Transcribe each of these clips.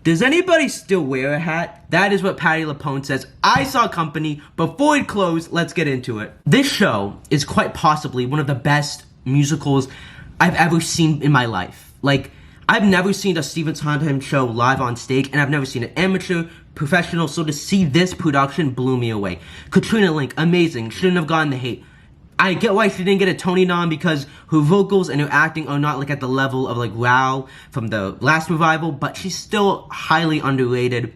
Does anybody still wear a hat? That is what Patti LuPone says. I saw Company before it closed. Let's get into it. This show is quite possibly one of the best musicals I've ever seen in my life. Like, I've never seen a Stephen Sondheim show live on stage, and I've never seen an amateur, professional, so to see this production blew me away. Katrina Lenk, amazing, shouldn't have gotten the hate. I get why she didn't get a Tony nom because her vocals and her acting are not like at the level of like Rao from the last revival, but she's still highly underrated.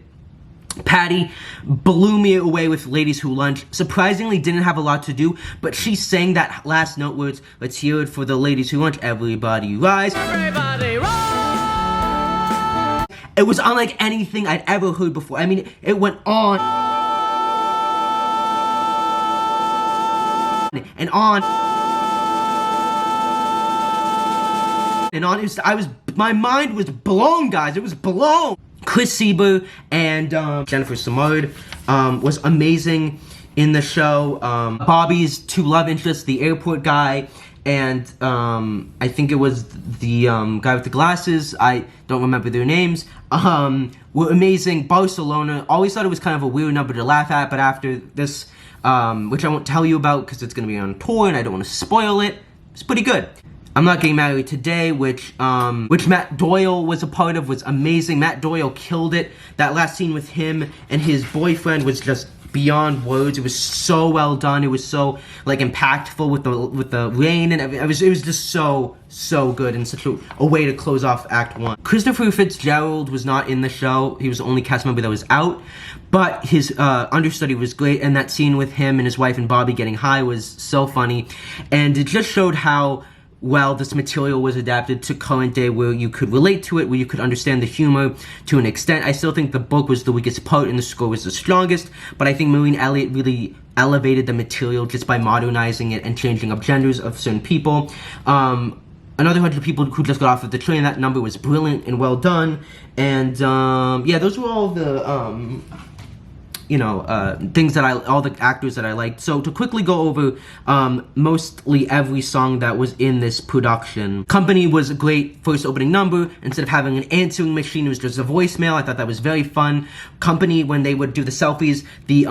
Patti blew me away with Ladies Who Lunch. Surprisingly didn't have a lot to do, but she sang that last note words, let's hear it for the Ladies Who Lunch, everybody rise. Everybody rise! It was unlike anything I'd ever heard before. I mean, it went on and on and on. My mind was blown, guys. It was blown. Chris Sieber and Jennifer Simard was amazing in the show. Bobby's two love interests, the airport guy and I think it was the guy with the glasses, I don't remember their names, were amazing. Barcelona, always thought it was kind of a weird number to laugh at, but after this, which I won't tell you about because it's going to be on tour and I don't want to spoil it, it's pretty good. I'm Not Getting Married Today, which Matt Doyle was a part of, was amazing. Matt Doyle killed it. That last scene with him and his boyfriend was just beyond words. It was so well done. It was so like impactful with the rain and everything. It was just so good and such a way to close off Act 1. Christopher Fitzgerald was not in the show. He was the only cast member that was out, but his understudy was great, and that scene with him and his wife and Bobby getting high was so funny, and it just showed how well this material was adapted to current day, where you could relate to it, where you could understand the humor to an extent. I still think the book was the weakest part and the score was the strongest, but I think Maureen Elliott really elevated the material just by modernizing it and changing up genders of certain people. Another 100 people who just got off of the train, that number was brilliant and well done, and yeah, those were all the things that all the actors that I liked. So to quickly go over mostly every song that was in this production. Company was a great first opening number. Instead of having an answering machine, it was just a voicemail. I thought that was very fun. Company, when they would do the selfies, the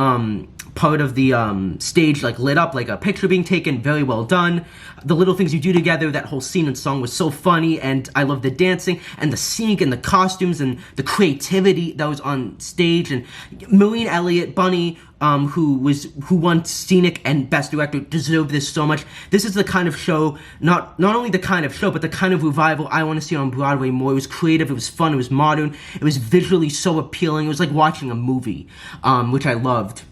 part of the stage like lit up like a picture being taken, very well done. The little things you do together, that whole scene and song was so funny, and I love the dancing and the sync and the costumes and the creativity that was on stage. And Maureen Elliott, Bunny, who won Scenic and Best Director, deserved this so much. This is the kind of show, not only the kind of show, but the kind of revival I want to see on Broadway more. It was creative, it was fun, it was modern, it was visually so appealing. It was like watching a movie, which I loved.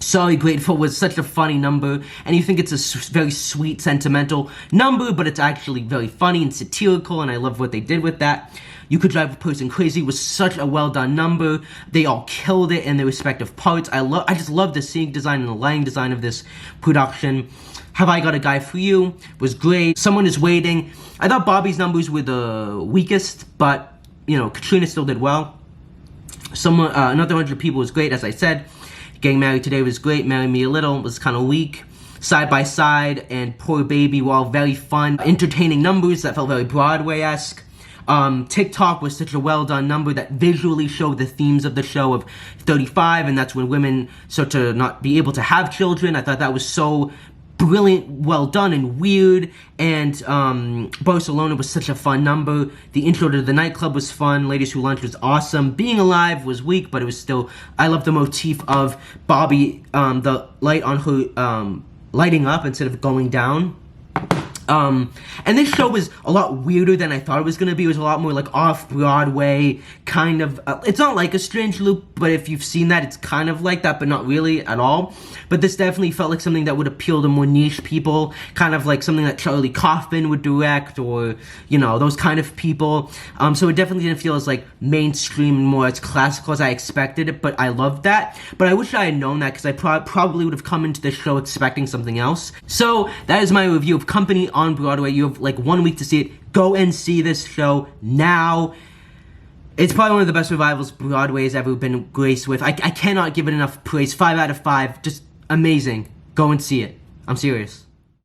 Sorry Grateful was such a funny number, and you think it's a very sweet, sentimental number, but it's actually very funny and satirical, and I love what they did with that. You Could Drive a Person Crazy was such a well-done number. They all killed it in their respective parts. I just love the scenic design and the lighting design of this production. Have I Got a Guy for You was great. Someone Is Waiting. I thought Bobby's numbers were the weakest, but, Katrina still did well. Another 100 People was great, as I said. Getting Married Today was great. Marry Me a Little was kind of weak. Side by Side and Poor Baby were all very fun, entertaining numbers that felt very Broadway-esque. TikTok was such a well-done number that visually showed the themes of the show of 35, and that's when women start to not be able to have children. I thought that was so brilliant, well done, and weird. And Barcelona was such a fun number. The intro to the nightclub was fun. Ladies Who Lunch was awesome. Being Alive was weak, but it was still, I love the motif of Bobby, the light on her lighting up instead of going down. And this show was a lot weirder than I thought it was going to be. It was a lot more like off-Broadway, kind of, it's not like a Strange Loop, but if you've seen that, it's kind of like that, but not really at all. But this definitely felt like something that would appeal to more niche people, kind of like something that Charlie Kaufman would direct, or, those kind of people. So it definitely didn't feel as like mainstream and more as classical as I expected it, but I loved that. But I wish I had known that, because I probably would have come into this show expecting something else. So that is my review of Company on Broadway. You have like 1 week to see it. Go and see this show now. It's probably one of the best revivals Broadway has ever been graced with. I cannot give it enough praise. 5 out of 5. Just amazing. Go and see it. I'm serious.